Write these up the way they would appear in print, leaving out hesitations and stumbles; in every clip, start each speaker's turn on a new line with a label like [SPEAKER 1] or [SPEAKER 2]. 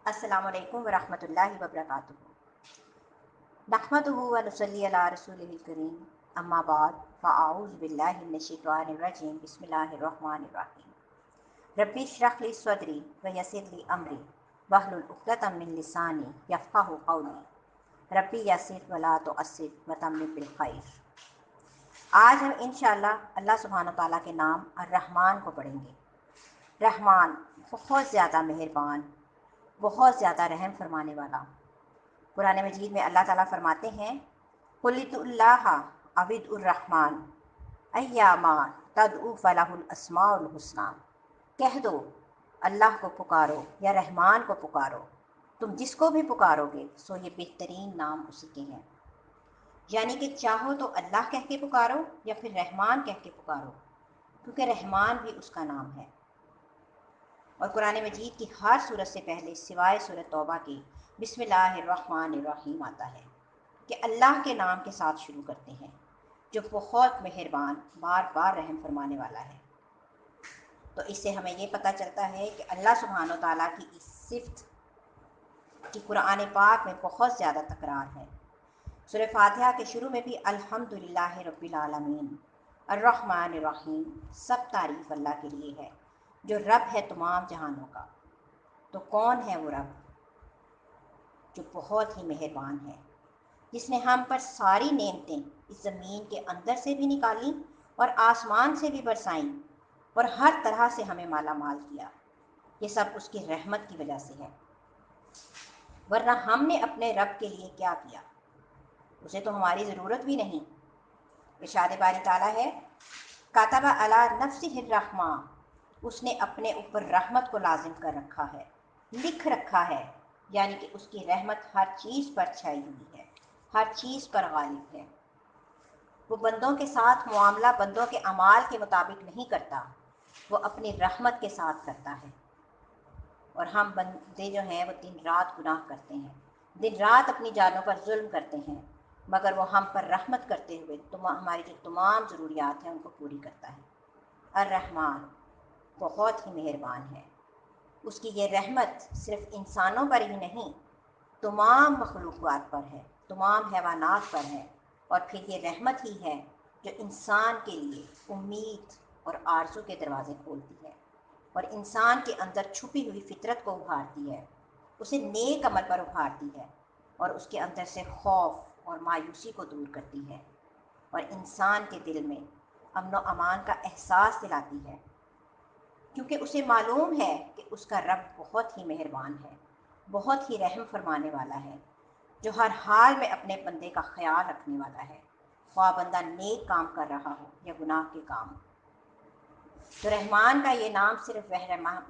[SPEAKER 1] السلام علیکم ورحمۃ اللہ وبرکاتہ۔ نحمدہ و نصلی علی رسولہ الکریم، اما بعد فاعوذ باللہ من الشیطان الرجیم، بسم اللہ الرحمن الرحیم۔ ربی اشرح لی صدری ویسر لی امری واحلل عقدۃ من لسانی یفقہوا قولی ربی یسر ولا تعسر وتمم بالخیر۔ آج ہم انشاءاللہ اللہ سبحانہ و تعالیٰ کے نام الرحمن کو پڑھیں گے۔ رحمان بہت زیادہ مہربان، بہت زیادہ رحم فرمانے والا۔ قرآن مجید میں اللہ تعالیٰ فرماتے ہیں قُلِ ادعُوا اللَّهَ أَوِ ادعُوا الرَّحْمَٰنَ أَيَّمَا تَدْعُوا فَلَهُ الْأَسْمَاءُ الْحُسْنَىٰ، کہہ دو اللہ کو پکارو یا رحمان کو پکارو، تم جس کو بھی پکارو گے سو یہ بہترین نام اسی کے ہیں۔ یعنی کہ چاہو تو اللہ کہہ کے پکارو یا پھر رحمان کہہ کے پکارو، کیونکہ رحمان بھی اس کا نام ہے۔ اور قرآن مجید کی ہر سورت سے پہلے سوائے سورت توبہ کی بسم اللہ الرحمن الرحیم آتا ہے کہ اللہ کے نام کے ساتھ شروع کرتے ہیں جو بہت مہربان، بار بار رحم فرمانے والا ہے۔ تو اس سے ہمیں یہ پتہ چلتا ہے کہ اللہ سبحانہ و تعالیٰ کی اس صفت کی قرآن پاک میں بہت زیادہ تکرار ہے۔ سورہ فاتحہ کے شروع میں بھی الحمدللہ رب العالمین الرحمن الرحیم، سب تعریف اللہ کے لیے ہے جو رب ہے تمام جہانوں کا۔ تو کون ہے وہ رب جو بہت ہی مہربان ہے، جس نے ہم پر ساری نعمتیں اس زمین کے اندر سے بھی نکالیں اور آسمان سے بھی برسائیں اور ہر طرح سے ہمیں مالا مال کیا۔ یہ سب اس کی رحمت کی وجہ سے ہے، ورنہ ہم نے اپنے رب کے لیے کیا کیا، اسے تو ہماری ضرورت بھی نہیں۔ ارشاد باری تعالیٰ ہے کاتب علی نفسہ الرحمہ، اس نے اپنے اوپر رحمت کو لازم کر رکھا ہے، لکھ رکھا ہے، یعنی کہ اس کی رحمت ہر چیز پر چھائی ہوئی ہے، ہر چیز پر غالب ہے۔ وہ بندوں کے ساتھ معاملہ بندوں کے اعمال کے مطابق نہیں کرتا، وہ اپنی رحمت کے ساتھ کرتا ہے۔ اور ہم بندے جو ہیں وہ دن رات گناہ کرتے ہیں، دن رات اپنی جانوں پر ظلم کرتے ہیں، مگر وہ ہم پر رحمت کرتے ہوئے ہماری جو تمام ضروریات ہیں ان کو پوری کرتا ہے۔ الرحمن بہت ہی مہربان ہے۔ اس کی یہ رحمت صرف انسانوں پر ہی نہیں، تمام مخلوقات پر ہے، تمام حیوانات پر ہے، اور پھر یہ رحمت ہی ہے جو انسان کے لیے امید اور آرزو کے دروازے کھولتی ہے اور انسان کے اندر چھپی ہوئی فطرت کو ابھارتی ہے، اسے نیک عمل پر ابھارتی ہے اور اس کے اندر سے خوف اور مایوسی کو دور کرتی ہے اور انسان کے دل میں امن و امان کا احساس دلاتی ہے، کیونکہ اسے معلوم ہے کہ اس کا رب بہت ہی مہربان ہے، بہت ہی رحم فرمانے والا ہے، جو ہر حال میں اپنے بندے کا خیال رکھنے والا ہے، خواہ بندہ نیک کام کر رہا ہو یا گناہ کے کام۔ تو رحمان کا یہ نام صرف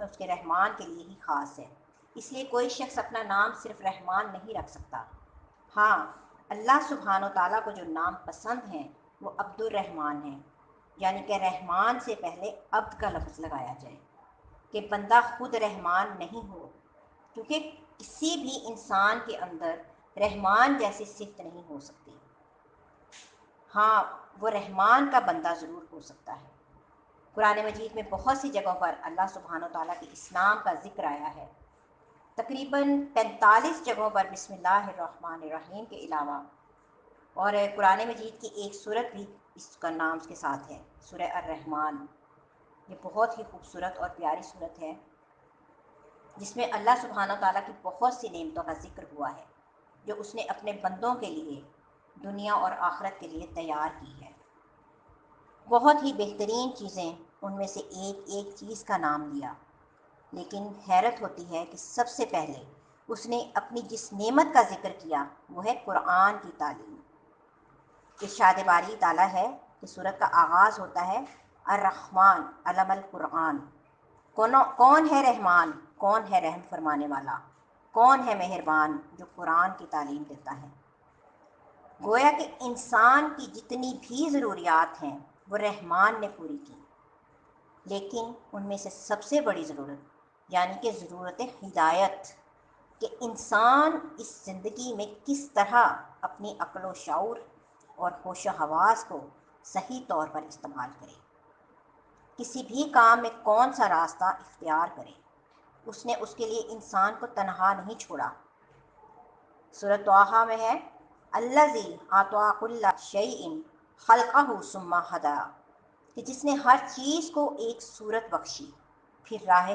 [SPEAKER 1] اس کے رحمان کے لیے ہی خاص ہے، اس لیے کوئی شخص اپنا نام صرف رحمان نہیں رکھ سکتا۔ ہاں، اللہ سبحانہ و تعالیٰ کو جو نام پسند ہیں وہ عبد الرحمن ہیں، یعنی کہ رحمان سے پہلے عبد کا لفظ لگایا جائے کہ بندہ خود رحمان نہیں ہو، کیونکہ کسی بھی انسان کے اندر رحمان جیسی صفت نہیں ہو سکتی۔ ہاں، وہ رحمان کا بندہ ضرور ہو سکتا ہے۔ قرآن مجید میں بہت سی جگہوں پر اللہ سبحانہ و تعالیٰ کے اس نام کا ذکر آیا ہے، تقریباً 45 جگہوں پر بسم اللہ الرحمن الرحیم کے علاوہ، اور قرآن مجید کی ایک سورت بھی اس کا نام کے ساتھ ہے، سورہ الرحمن۔ یہ بہت ہی خوبصورت اور پیاری سورت ہے جس میں اللہ سبحانہ و تعالیٰ کی بہت سی نعمتوں کا ذکر ہوا ہے جو اس نے اپنے بندوں کے لیے دنیا اور آخرت کے لیے تیار کی ہے۔ بہت ہی بہترین چیزیں، ان میں سے ایک ایک چیز کا نام لیا، لیکن حیرت ہوتی ہے کہ سب سے پہلے اس نے اپنی جس نعمت کا ذکر کیا وہ ہے قرآن کی تعلیم۔ ارشاد باری تعالیٰ ہے کہ سورت کا آغاز ہوتا ہے الرحمن علم القرآن، کون ہے رحمان، کون ہے رحم فرمانے والا، کون ہے مہربان جو قرآن کی تعلیم دیتا ہے۔ گویا کہ انسان کی جتنی بھی ضروریات ہیں وہ رحمان نے پوری کی، لیکن ان میں سے سب سے بڑی ضرورت یعنی کہ ضرورت ہدایت، کہ انسان اس زندگی میں کس طرح اپنی عقل و شعور اور ہوش و حواس کو صحیح طور پر استعمال کرے، کسی بھی کام میں کون سا راستہ اختیار کرے، اس نے اس کے لیے انسان کو تنہا نہیں چھوڑا۔ سورۃ طٰہٰ میں ہے الذی اعطیٰ کل شیء خلقہ ثم ہدی، کہ جس نے ہر چیز کو ایک صورت بخشی پھر راہ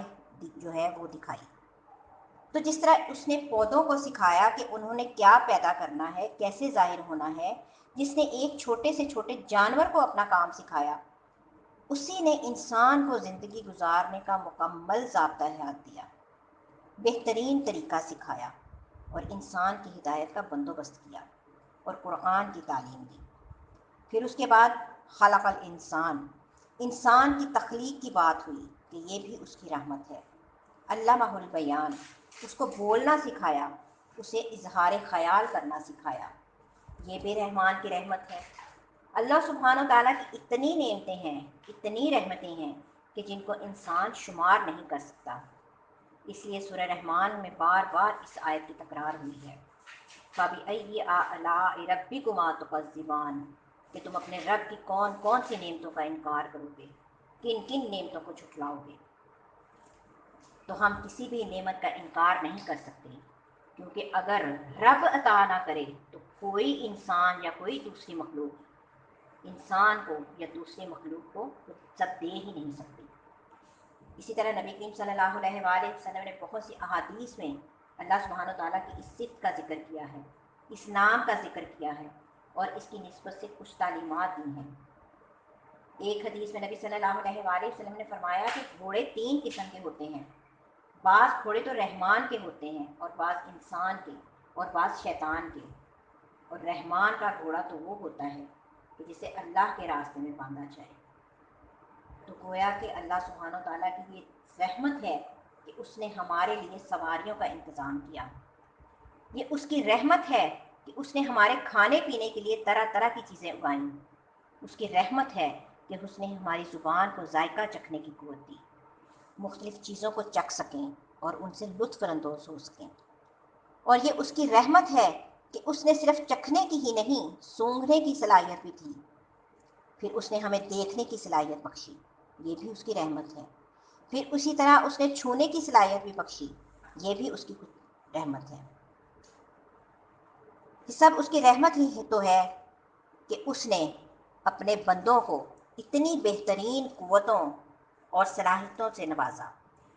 [SPEAKER 1] جو ہے وہ دکھائی۔ تو جس طرح اس نے پودوں کو سکھایا کہ انہوں نے کیا پیدا کرنا ہے، کیسے ظاہر ہونا ہے، جس نے ایک چھوٹے سے چھوٹے جانور کو اپنا کام سکھایا، اسی نے انسان کو زندگی گزارنے کا مکمل ضابطہ حیات دیا، بہترین طریقہ سکھایا اور انسان کی ہدایت کا بندوبست کیا اور قرآن کی تعلیم دی۔ پھر اس کے بعد خلق الانسان، انسان کی تخلیق کی بات ہوئی کہ یہ بھی اس کی رحمت ہے۔ علمہ البیان، اس کو بولنا سکھایا، اسے اظہار خیال کرنا سکھایا، یہ بھی رحمان کی رحمت ہے۔ اللہ سبحانہ و تعالیٰ کی اتنی نعمتیں ہیں، اتنی رحمتیں ہیں کہ جن کو انسان شمار نہیں کر سکتا۔ اس لیے سورہ رحمان میں بار بار اس آیت کی تکرار ہوئی ہے، فَبِأَيِّ آلَاءِ رَبِّكُمَا تُكَذِّبَانِ، کہ تم اپنے رب کی کون کون سی نعمتوں کا انکار کرو گے، کن کن نعمتوں کو جھٹلاؤ گے۔ تو ہم کسی بھی نعمت کا انکار نہیں کر سکتے، کیونکہ اگر رب عطا نہ کرے تو کوئی انسان یا کوئی دوسری مخلوق انسان کو یا دوسری مخلوق کو سب دے ہی نہیں سکتی۔ اسی طرح نبی کریم صلی اللہ علیہ وآلہ وسلم نے بہت سی احادیث میں اللہ سبحانہ و تعالیٰ کی اس صفت کا ذکر کیا ہے، اس نام کا ذکر کیا ہے اور اس کی نسبت سے کچھ تعلیمات دی ہیں۔ ایک حدیث میں نبی صلی اللہ علیہ وآلہ وسلم نے فرمایا کہ گھوڑے 3 قسم کے ہوتے ہیں، بعض گھوڑے تو رحمان کے ہوتے ہیں اور بعض انسان کے اور بعض شیطان کے، اور رحمان کا گھوڑا تو وہ ہوتا ہے کہ جسے اللہ کے راستے میں باندھا جائے۔ تو گویا کہ اللہ سبحانہ و تعالیٰ کی یہ رحمت ہے کہ اس نے ہمارے لیے سواریوں کا انتظام کیا، یہ اس کی رحمت ہے کہ اس نے ہمارے کھانے پینے کے لیے طرح طرح کی چیزیں اگائیں، اس کی رحمت ہے کہ اس نے ہماری زبان کو ذائقہ چکھنے کی قوت دی، مختلف چیزوں کو چکھ سکیں اور ان سے لطف اندوز ہو سکیں۔ اور یہ اس کی رحمت ہے کہ اس نے صرف چکھنے کی ہی نہیں، سونگھنے کی صلاحیت بھی تھی، پھر اس نے ہمیں دیکھنے کی صلاحیت بخشی، یہ بھی اس کی رحمت ہے، پھر اسی طرح اس نے چھونے کی صلاحیت بھی بخشی، یہ بھی اس کی رحمت ہے۔ یہ سب اس کی رحمت ہی تو ہے کہ اس نے اپنے بندوں کو اتنی بہترین قوتوں اور صلاحیتوں سے نوازا۔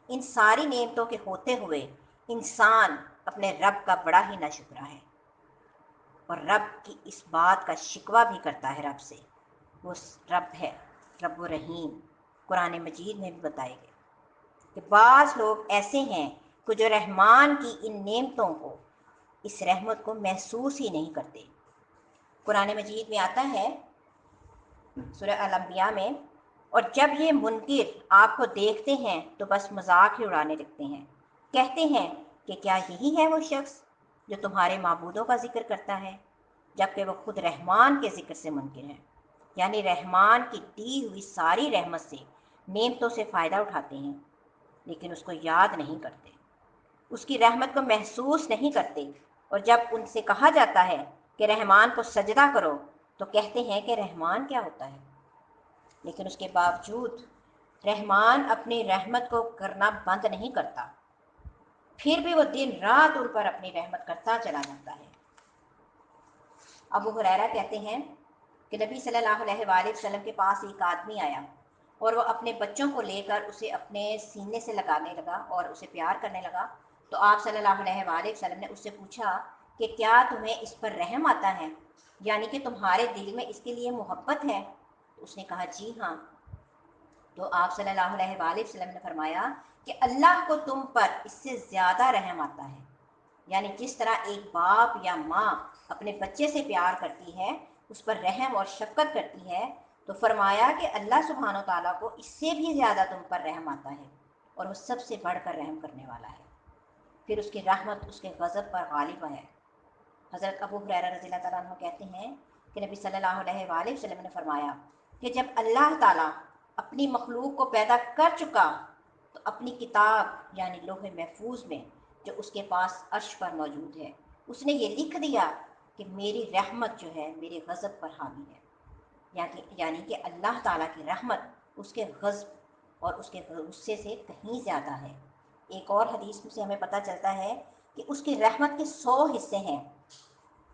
[SPEAKER 1] ان ساری نعمتوں کے ہوتے ہوئے انسان اپنے رب کا بڑا ہی ناشکرا ہے اور رب کی اس بات کا شکوہ بھی کرتا ہے رب سے۔ وہ رب ہے رب و رحیم، قرآن مجید میں بھی بتائے گئے کہ بعض لوگ ایسے ہیں کہ جو رحمان کی ان نعمتوں کو، اس رحمت کو محسوس ہی نہیں کرتے۔ قرآن مجید میں آتا ہے سورہ الانبیاء میں، اور جب یہ منکر آپ کو دیکھتے ہیں تو بس مذاق ہی اڑانے لگتے ہیں، کہتے ہیں کہ کیا یہی ہے وہ شخص جو تمہارے معبودوں کا ذکر کرتا ہے، جبکہ وہ خود رحمان کے ذکر سے منکر ہے، یعنی رحمان کی دی ہوئی ساری رحمت سے، نعمتوں سے فائدہ اٹھاتے ہیں لیکن اس کو یاد نہیں کرتے، اس کی رحمت کو محسوس نہیں کرتے، اور جب ان سے کہا جاتا ہے کہ رحمان کو سجدہ کرو تو کہتے ہیں کہ رحمان کیا ہوتا ہے، لیکن اس کے باوجود رحمان اپنی رحمت کو کرنا بند نہیں کرتا، پھر بھی وہ دن رات ان پر اپنی رحمت کرتا چلا جاتا ہے۔ ابو ہریرہ کہتے ہیں کہ نبی صلی اللہ علیہ وآلہ وسلم کے پاس ایک آدمی آیا اور وہ اپنے بچوں کو لے کر اسے اپنے سینے سے لگانے لگا اور اسے پیار کرنے لگا، تو آپ صلی اللہ علیہ وآلہ وسلم نے اس سے پوچھا کہ کیا تمہیں اس پر رحم آتا ہے، یعنی کہ تمہارے دل میں اس کے لیے محبت ہے؟ تو اس نے کہا جی ہاں۔ تو آپ صلی اللہ علیہ وآلہ وسلم نے فرمایا کہ اللہ کو تم پر اس سے زیادہ رحم آتا ہے، یعنی جس طرح ایک باپ یا ماں اپنے بچے سے پیار کرتی ہے، اس پر رحم اور شفقت کرتی ہے، تو فرمایا کہ اللہ سبحانہ و تعالیٰ کو اس سے بھی زیادہ تم پر رحم آتا ہے اور وہ سب سے بڑھ کر رحم کرنے والا ہے، پھر اس کی رحمت اس کے غضب پر غالب ہے۔ حضرت ابو ہریرہ رضی اللہ تعالیٰ عنہ کہتے ہیں کہ نبی صلی اللہ علیہ وآلہ وسلم نے فرمایا کہ جب اللہ تعالیٰ اپنی مخلوق کو پیدا کر چکا تو اپنی کتاب یعنی لوح محفوظ میں جو اس کے پاس عرش پر موجود ہے، اس نے یہ لکھ دیا کہ میری رحمت جو ہے میرے غضب پر حاوی ہے، یعنی کہ اللہ تعالیٰ کی رحمت اس کے غضب اور اس کے غصے سے کہیں زیادہ ہے۔ ایک اور حدیث میں سے ہمیں پتہ چلتا ہے کہ اس کی رحمت کے 100 حصے ہیں،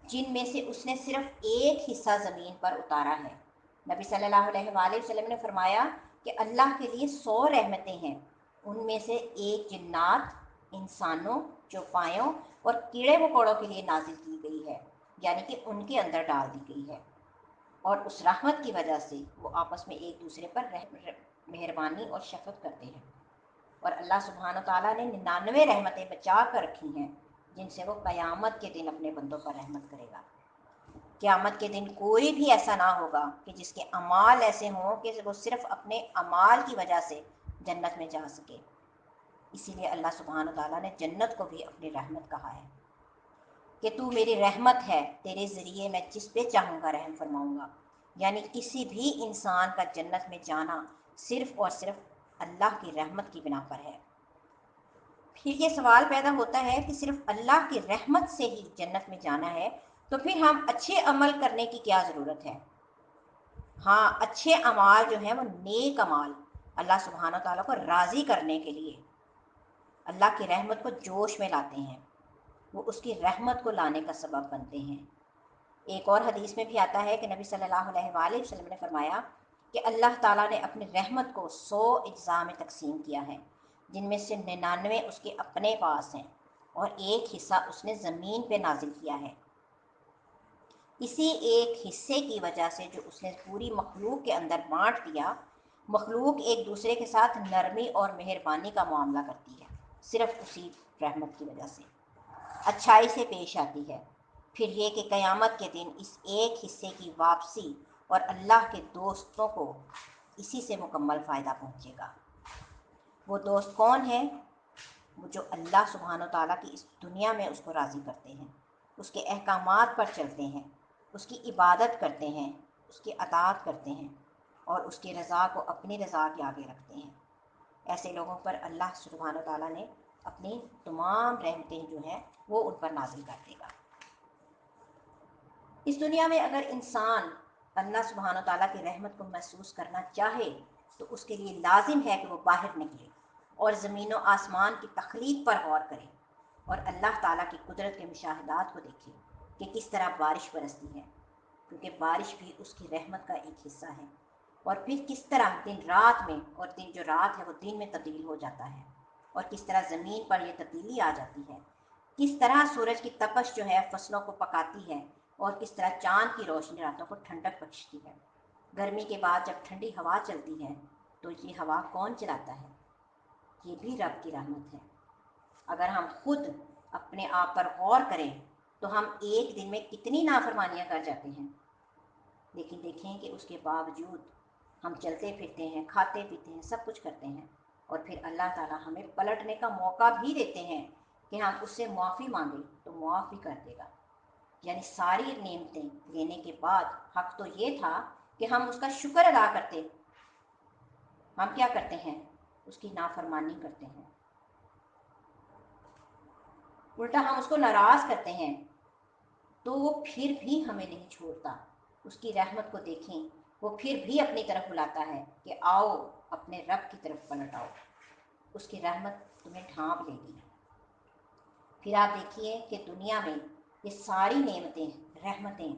[SPEAKER 1] جن میں سے اس نے صرف ایک حصہ زمین پر اتارا ہے۔ نبی صلی اللہ علیہ وآلہ وسلم نے فرمایا کہ اللہ کے لیے 100 رحمتیں ہیں، ان میں سے ایک جنات، انسانوں، چوپایوں اور کیڑے مکوڑوں کے لیے نازل کی گئی ہے، یعنی کہ ان کے اندر ڈال دی گئی ہے، اور اس رحمت کی وجہ سے وہ آپس میں ایک دوسرے پر مہربانی اور شفقت کرتے ہیں۔ اور اللہ سبحانہ تعالیٰ نے 99 رحمتیں بچا کر رکھی ہیں، جن سے وہ قیامت کے دن اپنے بندوں پر رحمت کرے گا۔ قیامت کے دن کوئی بھی ایسا نہ ہوگا کہ جس کے اعمال ایسے ہوں کہ وہ صرف اپنے اعمال کی وجہ سے جنت میں جا سکے۔ اسی لیے اللہ سبحانہ تعالیٰ نے جنت کو بھی اپنی رحمت کہا ہے کہ تو میری رحمت ہے، تیرے ذریعے میں جس پہ چاہوں گا رحم فرماؤں گا۔ یعنی کسی بھی انسان کا جنت میں جانا صرف اور صرف اللہ کی رحمت کی بنا پر ہے۔ پھر یہ سوال پیدا ہوتا ہے کہ صرف اللہ کی رحمت سے ہی جنت میں جانا ہے، تو پھر ہم اچھے عمل کرنے کی کیا ضرورت ہے؟ ہاں، اچھے اعمال جو ہیں وہ نیک اعمال اللہ سبحانہ تعالیٰ کو راضی کرنے کے لیے اللہ کی رحمت کو جوش میں لاتے ہیں، وہ اس کی رحمت کو لانے کا سبب بنتے ہیں۔ ایک اور حدیث میں بھی آتا ہے کہ نبی صلی اللہ علیہ وآلہ وسلم نے فرمایا کہ اللہ تعالیٰ نے اپنی رحمت کو 100 اجزاء میں تقسیم کیا ہے، جن میں سے 99 اس کے اپنے پاس ہیں اور ایک حصہ اس نے زمین پہ نازل کیا ہے۔ اسی ایک حصے کی وجہ سے جو اس نے پوری مخلوق کے اندر بانٹ دیا، مخلوق ایک دوسرے کے ساتھ نرمی اور مہربانی کا معاملہ کرتی ہے، صرف اسی رحمت کی وجہ سے اچھائی سے پیش آتی ہے۔ پھر یہ کہ قیامت کے دن اس ایک حصے کی واپسی اور اللہ کے دوستوں کو اسی سے مکمل فائدہ پہنچے گا۔ وہ دوست کون ہیں؟ وہ جو اللہ سبحانہ و تعالیٰ کی اس دنیا میں اس کو راضی کرتے ہیں، اس کے احکامات پر چلتے ہیں، اس کی عبادت کرتے ہیں، اس کی اطاعت کرتے ہیں اور اس کی رضا کو اپنی رضا کے آگے رکھتے ہیں۔ ایسے لوگوں پر اللہ سبحانہ و تعالیٰ نے اپنی تمام رحمتیں جو ہیں وہ ان پر نازل کر دے گا۔ اس دنیا میں اگر انسان اللہ سبحانہ و تعالیٰ کی رحمت کو محسوس کرنا چاہے تو اس کے لیے لازم ہے کہ وہ باہر نکلے اور زمین و آسمان کی تخلیق پر غور کرے اور اللہ تعالیٰ کی قدرت کے مشاہدات کو دیکھے کہ کس طرح بارش برستی ہے، کیونکہ بارش بھی اس کی رحمت کا ایک حصہ ہے، اور پھر کس طرح دن رات میں، اور دن جو رات ہے وہ دن میں تبدیل ہو جاتا ہے، اور کس طرح زمین پر یہ تبدیلی آ جاتی ہے، کس طرح سورج کی تپش جو ہے فصلوں کو پکاتی ہے، اور کس طرح چاند کی روشنی راتوں کو ٹھنڈک بخشتی ہے۔ گرمی کے بعد جب ٹھنڈی ہوا چلتی ہے تو یہ ہوا کون چلاتا ہے؟ یہ بھی رب کی رحمت ہے۔ اگر ہم خود اپنے آپ پر غور کریں تو ہم ایک دن میں کتنی نافرمانیاں کر جاتے ہیں، لیکن دیکھیں کہ اس کے باوجود ہم چلتے پھرتے ہیں، کھاتے پیتے ہیں، سب کچھ کرتے ہیں، اور پھر اللہ تعالیٰ ہمیں پلٹنے کا موقع بھی دیتے ہیں کہ ہم اس سے معافی مانگیں تو معاف بھی کر دے گا۔ یعنی ساری نعمتیں لینے کے بعد حق تو یہ تھا کہ ہم اس کا شکر ادا کرتے، ہم کیا کرتے ہیں؟ اس کی نافرمانی کرتے ہیں، الٹا ہم اس کو ناراض کرتے ہیں، تو وہ پھر بھی ہمیں نہیں چھوڑتا۔ اس کی رحمت کو دیکھیں، وہ پھر بھی اپنی طرف بلاتا ہے کہ آؤ اپنے رب کی طرف پلٹ آؤ، اس کی رحمت تمہیں ڈھانپ لے گی۔ پھر آپ دیکھیے کہ دنیا میں یہ ساری نعمتیں، رحمتیں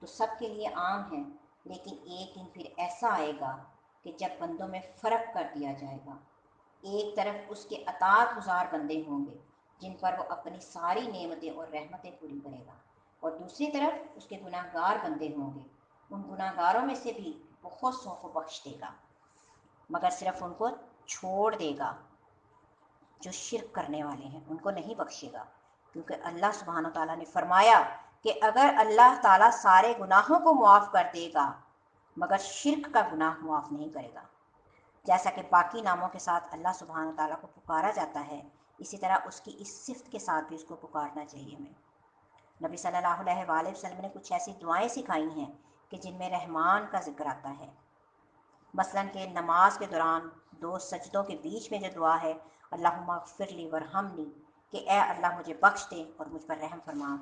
[SPEAKER 1] تو سب کے لیے عام ہیں، لیکن ایک دن پھر ایسا آئے گا کہ جب بندوں میں فرق کر دیا جائے گا۔ ایک طرف اس کے اطاعت گزار بندے ہوں گے جن پر وہ اپنی ساری نعمتیں اور رحمتیں پوری کرے گا، اور دوسری طرف اس کے گناہ گار بندے ہوں گے، ان گناہ گاروں میں سے بھی بہت سو کو بخش دے گا، مگر صرف ان کو چھوڑ دے گا جو شرک کرنے والے ہیں، ان کو نہیں بخشے گا، کیونکہ اللہ سبحانہ و تعالیٰ نے فرمایا کہ اگر اللہ تعالیٰ سارے گناہوں کو معاف کر دے گا مگر شرک کا گناہ معاف نہیں کرے گا۔ جیسا کہ باقی ناموں کے ساتھ اللہ سبحانہ و تعالیٰ کو پکارا جاتا ہے، اسی طرح اس کی اس صفت کے ساتھ بھی اس کو پکارنا چاہیے ہمیں۔ نبی صلی اللہ علیہ وآلہ وسلم نے کچھ ایسی دعائیں سکھائی ہیں کہ جن میں رحمان کا ذکر آتا ہے، مثلاً کہ نماز کے دوران دو سجدوں کے بیچ میں جو دعا ہے، اللہم اغفر لی ورحمنی، کہ اے اللہ مجھے بخش دے اور مجھ پر رحم فرما۔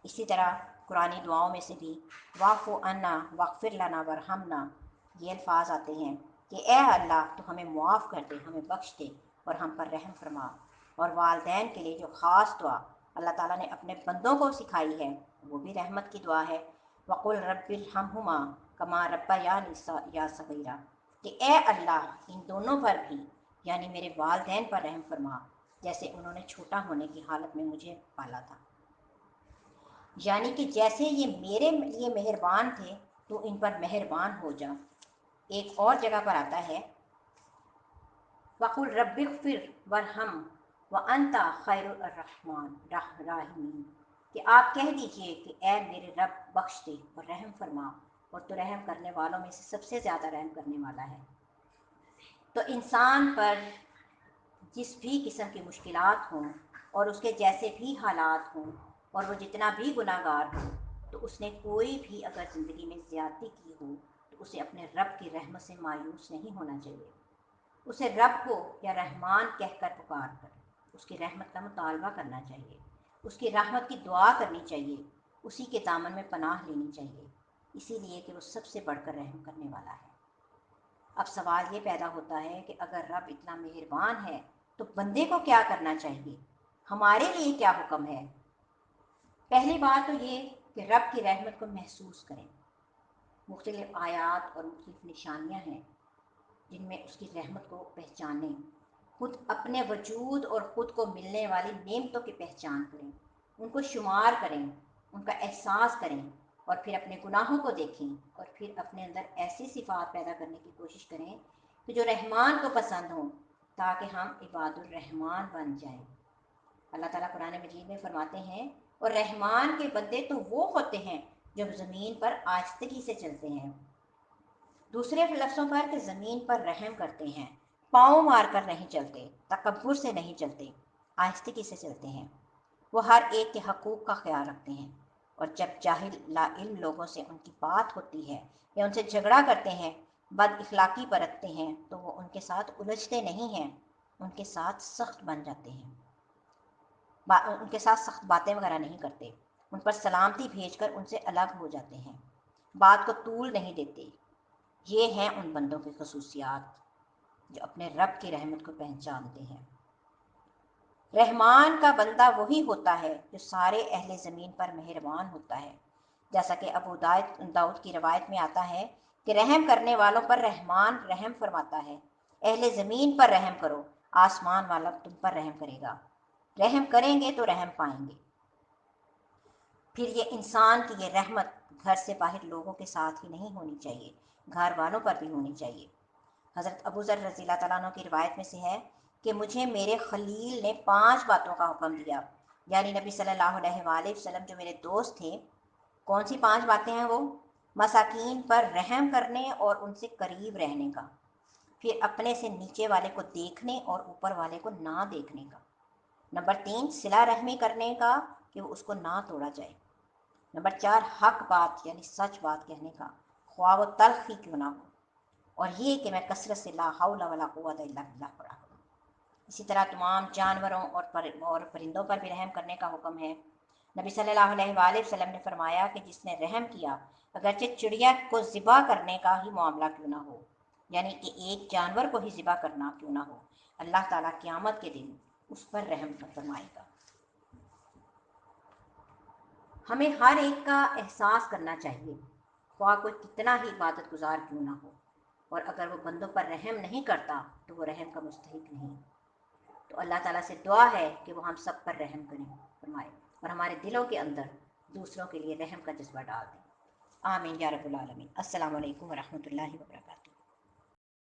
[SPEAKER 1] اسی طرح قرآنی دعاؤں میں سے بھی واعف عنا واغفر لنا ورحمنا، یہ الفاظ آتے ہیں کہ اے اللہ تو ہمیں معاف کر دے، ہمیں بخش دے اور ہم پر رحم فرما۔ اور والدین کے لیے جو خاص دعا اللہ تعالیٰ نے اپنے بندوں کو سکھائی ہے وہ بھی رحمت کی دعا ہے۔ وقل رب ارحمہما کما ربیانی یا صغیرا، کہ اے اللہ ان دونوں پر بھی یعنی میرے والدین پر رحم فرما جیسے انہوں نے چھوٹا ہونے کی حالت میں مجھے پالا تھا، یعنی کہ جیسے یہ میرے لیے مہربان تھے تو ان پر مہربان ہو جا۔ ایک اور جگہ پر آتا ہے وقل رب اغفر ورحم وانت خیر الراحمین، کہ آپ کہہ دیجئے کہ اے میرے رب بخش دے اور رحم فرما، اور تو رحم کرنے والوں میں سے سب سے زیادہ رحم کرنے والا ہے۔ تو انسان پر جس بھی قسم کی مشکلات ہوں اور اس کے جیسے بھی حالات ہوں اور وہ جتنا بھی گناہ گار ہو، تو اس نے کوئی بھی اگر زندگی میں زیادتی کی ہو تو اسے اپنے رب کی رحمت سے مایوس نہیں ہونا چاہیے۔ اسے رب کو یا رحمان کہہ کر پکار کر اس کی رحمت کا مطالبہ کرنا چاہیے، اس کی رحمت کی دعا کرنی چاہیے، اسی کے دامن میں پناہ لینی چاہیے، اسی لیے کہ وہ سب سے بڑھ کر رحم کرنے والا ہے۔ اب سوال یہ پیدا ہوتا ہے کہ اگر رب اتنا مہربان ہے تو بندے کو کیا کرنا چاہیے، ہمارے لیے کیا حکم ہے؟ پہلی بات تو یہ کہ رب کی رحمت کو محسوس کریں۔ مختلف آیات اور مختلف نشانیاں ہیں جن میں اس کی رحمت کو پہچانیں، خود اپنے وجود اور خود کو ملنے والی نعمتوں کی پہچان کریں، ان کو شمار کریں، ان کا احساس کریں، اور پھر اپنے گناہوں کو دیکھیں، اور پھر اپنے اندر ایسی صفات پیدا کرنے کی کوشش کریں کہ جو رحمان کو پسند ہوں، تاکہ ہم عباد الرحمان بن جائیں۔ اللہ تعالیٰ قرآن مجید میں فرماتے ہیں اور رحمان کے بندے تو وہ ہوتے ہیں جو زمین پر آہستگی سے چلتے ہیں۔ دوسرے لفظوں پر کہ زمین پر رحم کرتے ہیں، پاؤں مار کر نہیں چلتے، تکبر سے نہیں چلتے، آہستگی سے چلتے ہیں۔ وہ ہر ایک کے حقوق کا خیال رکھتے ہیں، اور جب جاہل لا علم لوگوں سے ان کی بات ہوتی ہے یا ان سے جھگڑا کرتے ہیں، بد اخلاقی برتتے ہیں، تو وہ ان کے ساتھ الجھتے نہیں ہیں، ان کے ساتھ سخت بن جاتے ہیں، ان کے ساتھ سخت باتیں وغیرہ نہیں کرتے، ان پر سلامتی بھیج کر ان سے الگ ہو جاتے ہیں، بات کو طول نہیں دیتے۔ یہ ہیں ان بندوں کی خصوصیات جو اپنے رب کی رحمت کو پہچانتے ہیں۔ رحمان کا بندہ وہی ہوتا ہے جو سارے اہل زمین پر مہربان ہوتا ہے، جیسا کہ ابو داؤد کی روایت میں آتا ہے کہ رحم کرنے والوں پر رحمان رحم فرماتا ہے، اہل زمین پر رحم کرو، آسمان والا تم پر رحم کرے گا، رحم کریں گے تو رحم پائیں گے۔ پھر یہ انسان کی یہ رحمت گھر سے باہر لوگوں کے ساتھ ہی نہیں ہونی چاہیے، گھر والوں پر بھی ہونی چاہیے۔ حضرت ابو ذر رضی اللہ تعالیٰ عنہ کی روایت میں سے ہے کہ مجھے میرے خلیل نے 5 باتوں کا حکم دیا، یعنی نبی صلی اللہ علیہ وآلہ وسلم جو میرے دوست تھے۔ کون سی 5 باتیں ہیں وہ؟ مساکین پر رحم کرنے اور ان سے قریب رہنے کا، پھر اپنے سے نیچے والے کو دیکھنے اور اوپر والے کو نہ دیکھنے کا، نمبر 3 صلہ رحمی کرنے کا کہ وہ اس کو نہ توڑا جائے، نمبر 4 حق بات یعنی سچ بات کہنے کا خواہ وہ تلخ ہی کیوں نہ ہو، اور یہ کہ میں کثرت سے لا حول ولا قوت الا باللہ پڑھا کروں۔ اسی طرح تمام جانوروں اور پرندوں پر بھی رحم کرنے کا حکم ہے۔ نبی صلی اللہ علیہ وآلہ وسلم نے فرمایا کہ جس نے رحم کیا اگرچہ چڑیا کو ذبح کرنے کا ہی معاملہ کیوں نہ ہو، یعنی کہ ایک جانور کو ہی ذبح کرنا کیوں نہ ہو، اللہ تعالیٰ قیامت کے دن اس پر رحم فرمائے گا۔ ہمیں ہر ایک کا احساس کرنا چاہیے، خواہ کوئی کتنا ہی عبادت گزار کیوں نہ ہو، اور اگر وہ بندوں پر رحم نہیں کرتا تو وہ رحم کا مستحق نہیں۔ تو اللہ تعالیٰ سے دعا ہے کہ وہ ہم سب پر رحم کریں فرمائے اور ہمارے دلوں کے اندر دوسروں کے لیے رحم کا جذبہ ڈال دیں۔ آمین یا رب العالمین۔ السلام علیکم ورحمۃ اللہ وبرکاتہ۔